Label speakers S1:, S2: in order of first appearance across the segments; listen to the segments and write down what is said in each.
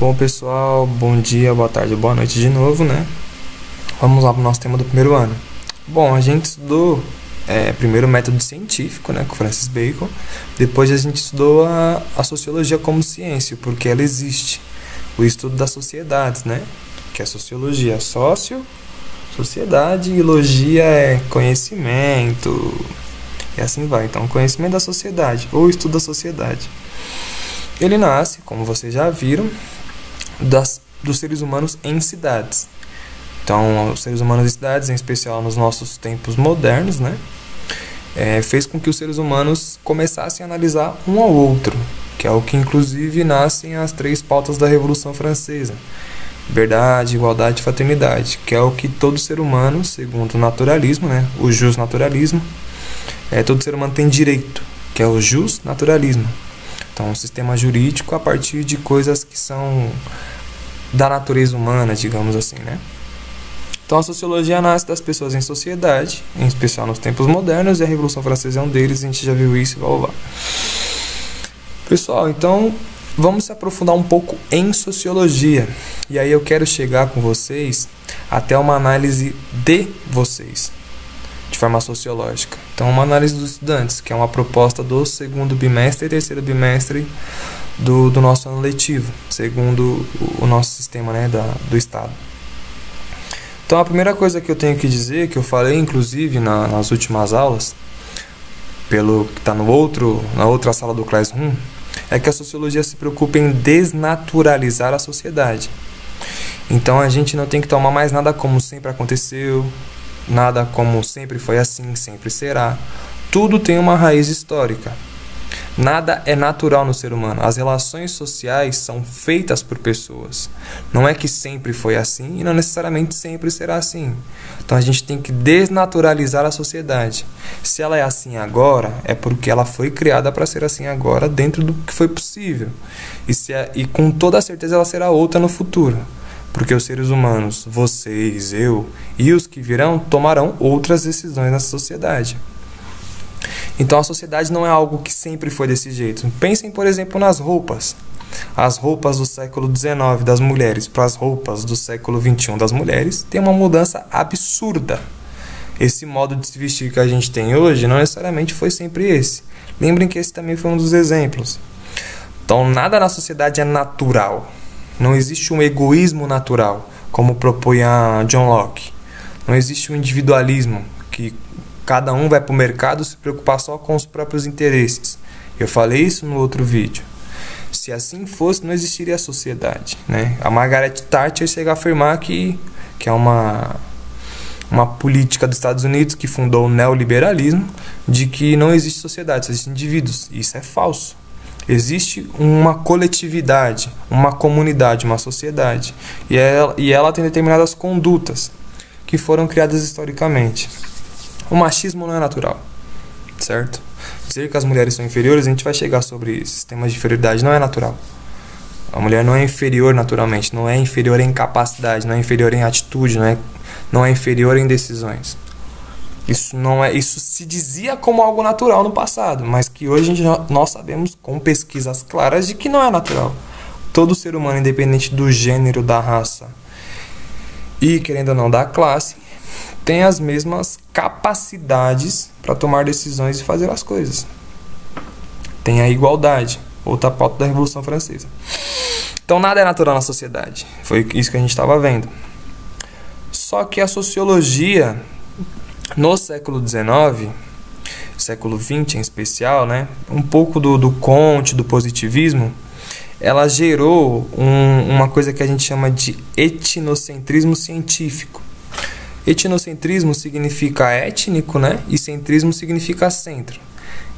S1: Bom pessoal, bom dia, boa tarde, boa noite de novo, né? Vamos lá para o nosso tema do primeiro ano. Bom, a gente estudou primeiro o método científico, né, com Francis Bacon. Depois a gente estudou a sociologia como ciência, porque ela existe. O estudo das sociedades, né? Que é sociologia, sociedade, e logia é conhecimento, e assim vai. Então, conhecimento da sociedade, ou estudo da sociedade. Ele nasce, como vocês já viram, dos seres humanos em cidades. Então, os seres humanos em cidades, em especial nos nossos tempos modernos, né, fez com que os seres humanos começassem a analisar um ao outro, que é o que inclusive nascem as 3 pautas da Revolução Francesa: liberdade, igualdade e fraternidade, que é o que todo ser humano, segundo o naturalismo, né, o justnaturalismo, todo ser humano tem direito, que é o justnaturalismo. Então, um sistema jurídico a partir de coisas que são da natureza humana, digamos assim, né? Então, a sociologia nasce das pessoas em sociedade, em especial nos tempos modernos, e a Revolução Francesa é um deles, a gente já viu isso, blá, blá, blá. Pessoal, então, vamos se aprofundar um pouco em sociologia. E aí eu quero chegar com vocês até uma análise de vocês, de forma sociológica. Então, uma análise dos estudantes, que é uma proposta do segundo bimestre e terceiro bimestre do nosso ano letivo, segundo o nosso sistema, né, do Estado. Então, a primeira coisa que eu tenho que dizer, que eu falei inclusive nas últimas aulas, pelo que está na outra sala do Classroom, é que a sociologia se preocupa em desnaturalizar a sociedade. Então, a gente não tem que tomar mais nada como sempre aconteceu, nada como sempre foi assim, sempre será. Tudo tem uma raiz histórica. Nada é natural no ser humano. As relações sociais são feitas por pessoas. Não é que sempre foi assim e não necessariamente sempre será assim. Então a gente tem que desnaturalizar a sociedade. Se ela é assim agora, é porque ela foi criada para ser assim agora, dentro do que foi possível. E com toda certeza ela será outra no futuro. Porque os seres humanos, vocês, eu e os que virão, tomarão outras decisões na sociedade. Então a sociedade não é algo que sempre foi desse jeito. Pensem, por exemplo, nas roupas. As roupas do século XIX das mulheres para as roupas do século XXI das mulheres tem uma mudança absurda. Esse modo de se vestir que a gente tem hoje não necessariamente foi sempre esse. Lembrem que esse também foi um dos exemplos. Então nada na sociedade é natural. Não existe um egoísmo natural, como propõe a John Locke. Não existe um individualismo, que cada um vai para o mercado se preocupar só com os próprios interesses. Eu falei isso no outro vídeo. Se assim fosse, não existiria a sociedade, né? A Margaret Thatcher chega a afirmar que é uma política dos Estados Unidos que fundou o neoliberalismo, de que não existe sociedade, só existem indivíduos. Isso é falso. Existe uma coletividade, uma comunidade, uma sociedade. E ela tem determinadas condutas que foram criadas historicamente. O machismo não é natural, certo? Dizer que as mulheres são inferiores, a gente vai chegar sobre sistemas de inferioridade, não é natural. A mulher não é inferior naturalmente, não é inferior em capacidade, não é inferior em atitude, não é inferior em decisões. Isso se dizia como algo natural no passado, mas que hoje nós sabemos com pesquisas claras de que não é natural. Todo ser humano, independente do gênero, da raça e, querendo ou não, da classe, tem as mesmas capacidades para tomar decisões e fazer as coisas. Tem a igualdade, outra pauta da Revolução Francesa. Então nada é natural na sociedade. Foi isso que a gente estava vendo. Só que a sociologia, no século XIX, século XX em especial, né, um pouco do Comte, do positivismo, ela gerou uma coisa que a gente chama de etnocentrismo científico. Etnocentrismo significa étnico, né? E centrismo significa centro.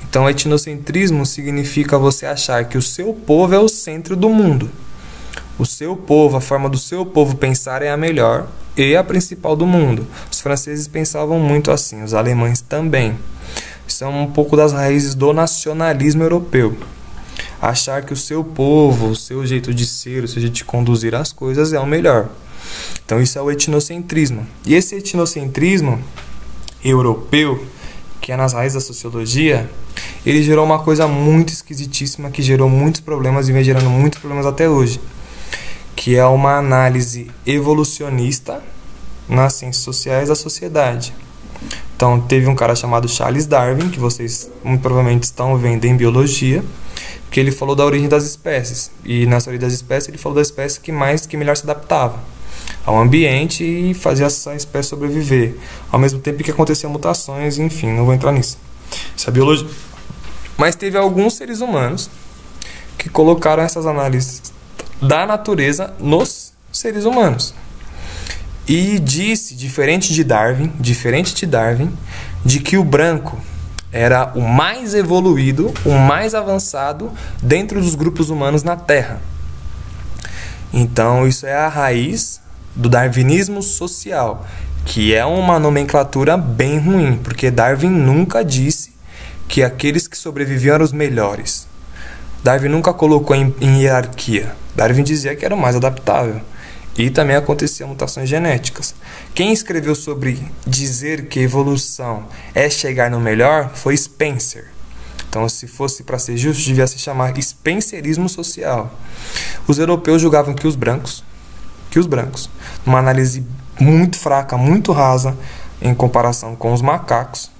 S1: Então, etnocentrismo significa você achar que o seu povo é o centro do mundo. O seu povo, a forma do seu povo pensar é a melhor e a principal do mundo. Os franceses pensavam muito assim, os alemães também. Isso é um pouco das raízes do nacionalismo europeu. Achar que o seu povo, o seu jeito de ser, o seu jeito de conduzir as coisas é o melhor. Então isso é o etnocentrismo. E esse etnocentrismo europeu, que é nas raízes da sociologia, ele gerou uma coisa muito esquisitíssima, que gerou muitos problemas e vem gerando muitos problemas até hoje, que é uma análise evolucionista nas ciências sociais da sociedade. Então, teve um cara chamado Charles Darwin, que vocês muito provavelmente estão vendo em biologia, que ele falou da origem das espécies. E nessa origem das espécies, ele falou da espécie que melhor se adaptava ao ambiente e fazia essa espécie sobreviver, ao mesmo tempo que aconteciam mutações, enfim, não vou entrar nisso. Isso é biologia. Mas teve alguns seres humanos que colocaram essas análises da natureza nos seres humanos. E disse, diferente de Darwin, de que o branco era o mais evoluído, o mais avançado dentro dos grupos humanos na Terra. Então, isso é a raiz do darwinismo social, que é uma nomenclatura bem ruim, porque Darwin nunca disse que aqueles que sobreviviam eram os melhores. Darwin nunca colocou em hierarquia. Darwin dizia que era o mais adaptável. E também aconteciam mutações genéticas. Quem escreveu sobre dizer que evolução é chegar no melhor foi Spencer. Então, se fosse para ser justo, devia se chamar Spencerismo social. Os europeus julgavam que os brancos, numa análise muito fraca, muito rasa, em comparação com os macacos,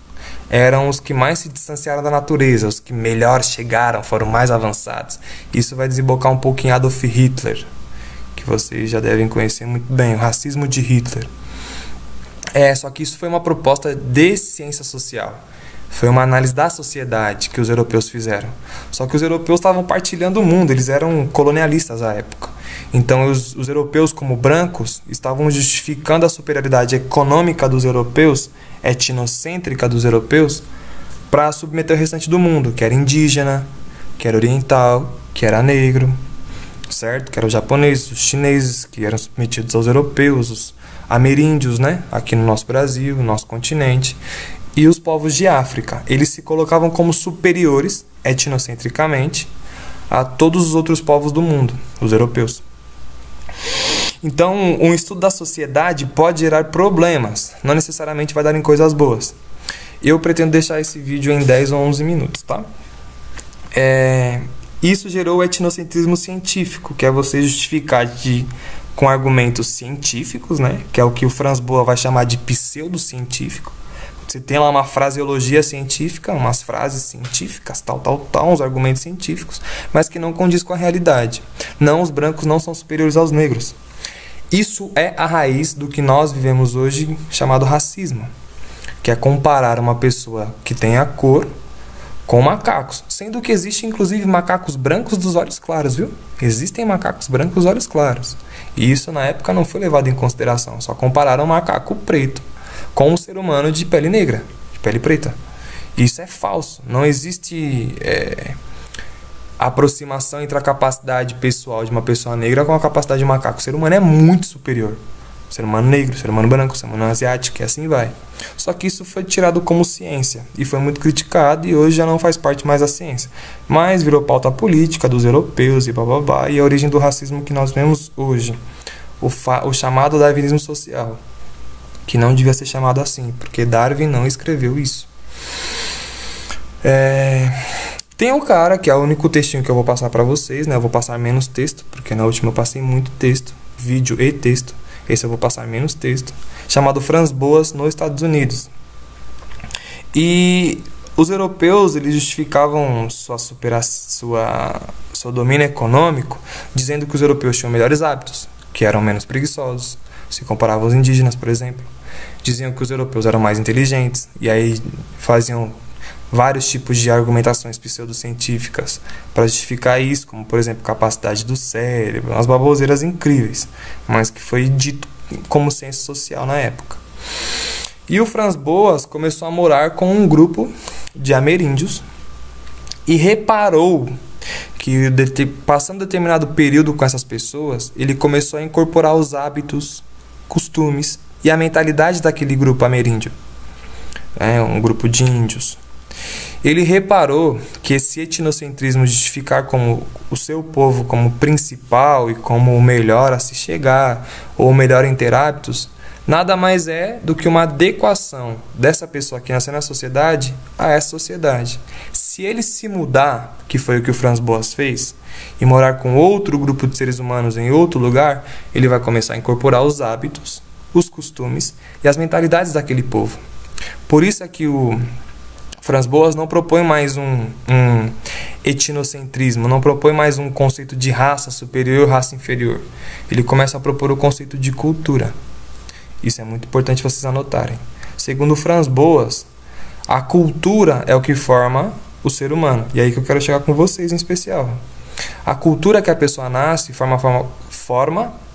S1: eram os que mais se distanciaram da natureza, os que melhor chegaram, foram mais avançados. Isso vai desembocar um pouco em Adolf Hitler, que vocês já devem conhecer muito bem, o racismo de Hitler. Só que isso foi uma proposta de ciência social. Foi uma análise da sociedade que os europeus fizeram. Só que os europeus estavam partilhando o mundo, eles eram colonialistas à época. Então os europeus, como brancos, estavam justificando a superioridade econômica dos europeus, etnocêntrica dos europeus, para submeter o restante do mundo, que era indígena, que era oriental, que era negro, certo? Que eram os japoneses, os chineses, que eram submetidos aos europeus, os ameríndios, né? Aqui no nosso Brasil, no nosso continente, e os povos de África. Eles se colocavam como superiores, etnocentricamente, a todos os outros povos do mundo, os europeus. Então, um estudo da sociedade pode gerar problemas, não necessariamente vai dar em coisas boas. Eu pretendo deixar esse vídeo em 10 ou 11 minutos, tá? Isso gerou o etnocentrismo científico, que é você justificar com argumentos científicos, né? Que é o que o Franz Boas vai chamar de pseudocientífico. Você tem lá uma fraseologia científica, umas frases científicas, uns argumentos científicos, mas que não condiz com a realidade. Não, os brancos não são superiores aos negros. Isso é a raiz do que nós vivemos hoje, chamado racismo, que é comparar uma pessoa que tem a cor com macacos, sendo que existe inclusive macacos brancos dos olhos claros, viu? Existem macacos brancos dos olhos claros. E isso na época não foi levado em consideração, só compararam um macaco preto com um ser humano de pele negra, de pele preta. Isso é falso. Não existe aproximação entre a capacidade pessoal de uma pessoa negra com a capacidade de um macaco. O ser humano é muito superior. O ser humano negro, o ser humano branco, o ser humano asiático, e assim vai. Só que isso foi tirado como ciência e foi muito criticado e hoje já não faz parte mais da ciência. Mas virou pauta política dos europeus e bababá, e a origem do racismo que nós vemos hoje. O chamado darwinismo social, que não devia ser chamado assim, porque Darwin não escreveu isso. Tem um cara, que é o único textinho que eu vou passar para vocês, né? Eu vou passar menos texto, porque na última eu passei muito texto, vídeo e texto. Esse eu vou passar menos texto. Chamado Franz Boas, nos Estados Unidos. E os europeus, eles justificavam seu domínio econômico, dizendo que os europeus tinham melhores hábitos, que eram menos preguiçosos, se comparavam aos indígenas, por exemplo. Diziam que os europeus eram mais inteligentes, e aí faziam vários tipos de argumentações pseudocientíficas para justificar isso, como, por exemplo, capacidade do cérebro, umas baboseiras incríveis, mas que foi dito como ciência social na época. E o Franz Boas começou a morar com um grupo de ameríndios e reparou que, passando determinado período com essas pessoas, ele começou a incorporar os hábitos, costumes e a mentalidade daquele grupo ameríndio. Um grupo de índios. Ele reparou que esse etnocentrismo, justificar como o seu povo como principal e como o melhor a se chegar, ou o melhor em ter hábitos, nada mais é do que uma adequação dessa pessoa que nasceu na sociedade a essa sociedade. Se ele se mudar, que foi o que o Franz Boas fez, e morar com outro grupo de seres humanos em outro lugar, ele vai começar a incorporar os hábitos, os costumes e as mentalidades daquele povo. Por isso é que o Franz Boas não propõe mais um etnocentrismo, não propõe mais um conceito de raça superior, raça inferior. Ele começa a propor o conceito de cultura. Isso é muito importante vocês anotarem. Segundo Franz Boas, a cultura é o que forma o ser humano. E é aí que eu quero chegar com vocês em especial. A cultura que a pessoa nasce forma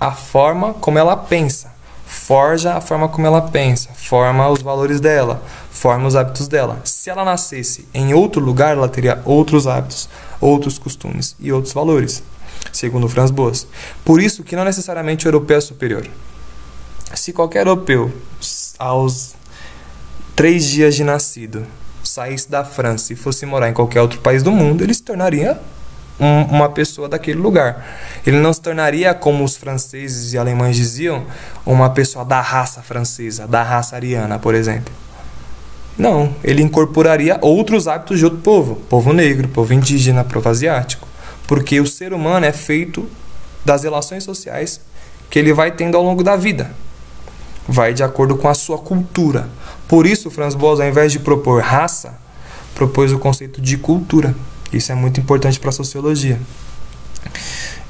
S1: a forma como ela pensa. Forja a forma como ela pensa. Forma os valores dela. Forma os hábitos dela. Se ela nascesse em outro lugar, ela teria outros hábitos, outros costumes e outros valores. Segundo Franz Boas. Por isso que não necessariamente o europeu é superior. Se qualquer europeu, aos 3 dias de nascido, saísse da França e fosse morar em qualquer outro país do mundo, ele se tornaria uma pessoa daquele lugar. Ele não se tornaria, como os franceses e alemães diziam, uma pessoa da raça francesa, da raça ariana, por exemplo. Não, ele incorporaria outros hábitos de outro povo. Povo negro, povo indígena, povo asiático. Porque o ser humano é feito das relações sociais que ele vai tendo ao longo da vida. Vai de acordo com a sua cultura. Por isso, Franz Boas, ao invés de propor raça, propôs o conceito de cultura. Isso é muito importante para a sociologia.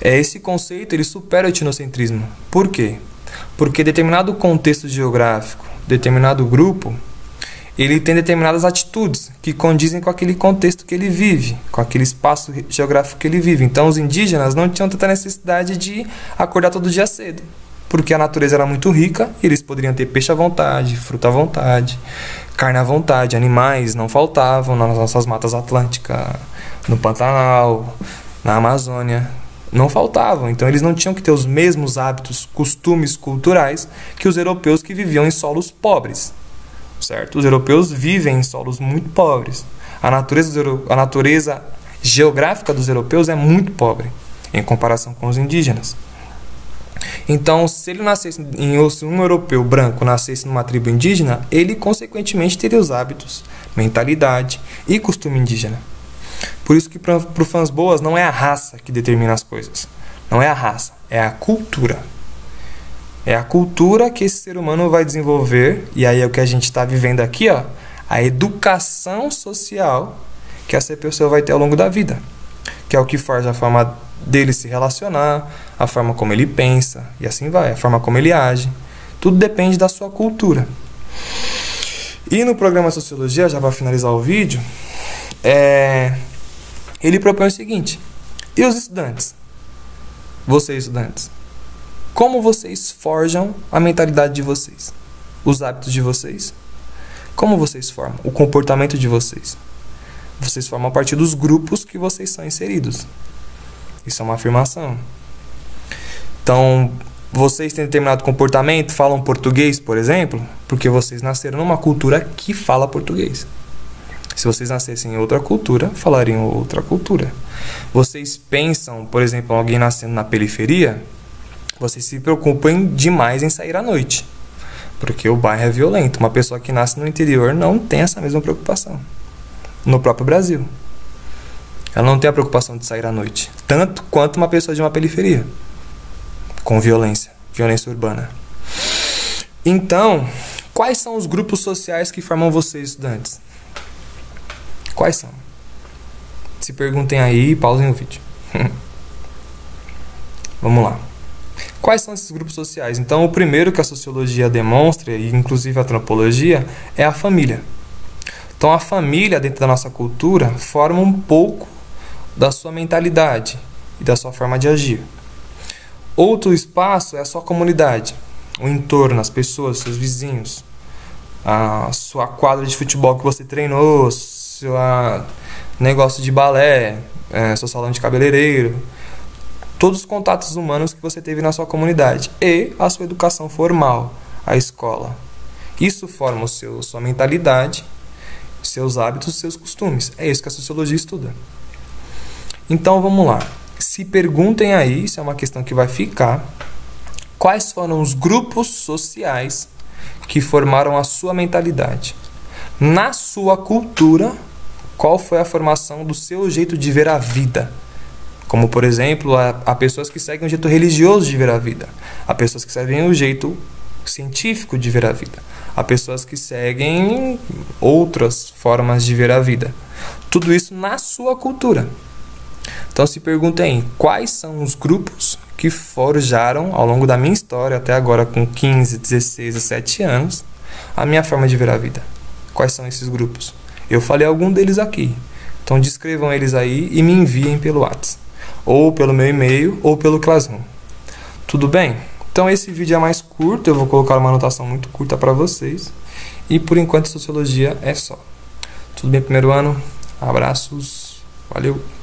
S1: Esse conceito ele supera o etnocentrismo. Por quê? Porque determinado contexto geográfico, determinado grupo, ele tem determinadas atitudes que condizem com aquele contexto que ele vive, com aquele espaço geográfico que ele vive. Então, os indígenas não tinham tanta necessidade de acordar todo dia cedo, porque a natureza era muito rica e eles poderiam ter peixe à vontade, fruta à vontade, carne à vontade, animais não faltavam nas nossas matas atlânticas, no Pantanal, na Amazônia, não faltavam. Então eles não tinham que ter os mesmos hábitos, costumes culturais que os europeus que viviam em solos pobres, certo? Os europeus vivem em solos muito pobres. A natureza geográfica dos europeus é muito pobre em comparação com os indígenas. Então, se ele nascesse se um europeu branco nascesse numa tribo indígena, ele consequentemente teria os hábitos, mentalidade e costume indígena. Por isso que para o Franz Boas não é a raça que determina as coisas. Não é a raça, é a cultura. É a cultura que esse ser humano vai desenvolver, e aí é o que a gente está vivendo aqui, ó, a educação social que essa pessoa vai ter ao longo da vida, que é o que forja a forma dele se relacionar, a forma como ele pensa, e assim vai, a forma como ele age. Tudo depende da sua cultura. E no programa Sociologia, já para finalizar o vídeo, ele propõe o seguinte: e os estudantes? Vocês estudantes, como vocês forjam a mentalidade de vocês? Os hábitos de vocês? Como vocês formam o comportamento de vocês? Vocês formam a partir dos grupos que vocês são inseridos. Isso é uma afirmação. Então, vocês têm determinado comportamento, falam português, por exemplo, porque vocês nasceram numa cultura que fala português. Se vocês nascessem em outra cultura, falariam outra cultura. Vocês pensam, por exemplo, alguém nascendo na periferia, vocês se preocupam demais em sair à noite, porque o bairro é violento. Uma pessoa que nasce no interior não tem essa mesma preocupação. No próprio Brasil, ela não tem a preocupação de sair à noite, tanto quanto uma pessoa de uma periferia, com violência urbana. Então, quais são os grupos sociais que formam vocês, estudantes? Quais são? Se perguntem aí e pausem o vídeo. Vamos lá. Quais são esses grupos sociais? Então, o primeiro que a sociologia demonstra, e inclusive a antropologia, é a família. Então, a família, dentro da nossa cultura, forma um pouco da sua mentalidade e da sua forma de agir. Outro espaço é a sua comunidade, o entorno, as pessoas, seus vizinhos, a sua quadra de futebol que você treinou, seu negócio de balé, seu salão de cabeleireiro, todos os contatos humanos que você teve na sua comunidade e a sua educação formal, a escola. Isso forma sua mentalidade, seus hábitos, seus costumes. É isso que a sociologia estuda. Então vamos lá. Se perguntem aí, isso é uma questão que vai ficar, quais foram os grupos sociais que formaram a sua mentalidade? Na sua cultura, qual foi a formação do seu jeito de ver a vida. Como, por exemplo, há pessoas que seguem o jeito religioso de ver a vida. Há pessoas que seguem o jeito científico de ver a vida. Há pessoas que seguem outras formas de ver a vida. Tudo isso na sua cultura. Então se perguntem quais são os grupos que forjaram ao longo da minha história, até agora com 15, 16, 17 anos, a minha forma de ver a vida. Quais são esses grupos? Eu falei algum deles aqui. Então descrevam eles aí e me enviem pelo WhatsApp, ou pelo meu e-mail, ou pelo Classroom. Tudo bem? Então esse vídeo é mais curto, eu vou colocar uma anotação muito curta para vocês. E por enquanto Sociologia é só. Tudo bem, primeiro ano? Abraços. Valeu!